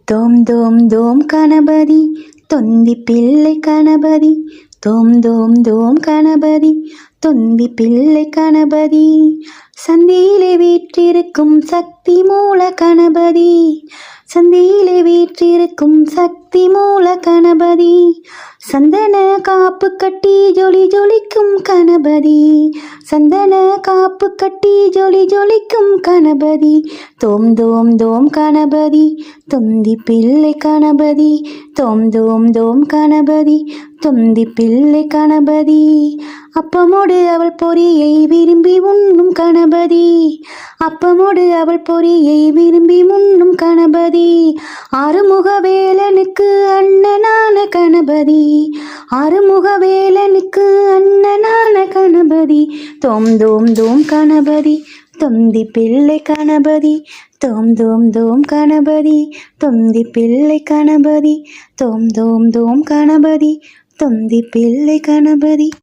தோம் தோம் தோம் கணபதி தொந்தி பிள்ளை கணபதி தோம் தோம் தோம் கணபதி தொந்தி பிள்ளை கணபதி சந்தியிலே வீற்றிருக்கும் சக்தி மூல கணபதி சந்தியிலே வீற்றிருக்கும் சக்தி மூல கணபதி சந்தன காப்பு கட்டி ஜொலி ஜொலிக்கும் கணபதி சந்தன காப்பு கட்டி ஜொலி ஜொலிக்கும் கணபதி தோம் தோம் தோம் கணபதி தொந்தி பிள்ளை கணபதி தோம் தோம் தோம் கணபதி தொந்தி பிள்ளை கணபதி அப்பமோடு அவள் பொரியை விரும்பி உண்ணும் கணபதி அப்பமோடு அவள் பொரியை விரும்பி உண்ணும் கணபதி ஆறுமுகவேலனுக்கு அண்ணனான கணபதி ஆறுமுகவேலனுக்கு அண்ணனான கணபதி தோம் தோம் தோம் கணபதி தொந்தி பிள்ளை கணபதி தோம் தோம் தோம் கணபதி தொந்தி பிள்ளை கணபதி தோம் தோம் தோம் கணபதி தொந்தி பிள்ளை கணபதி.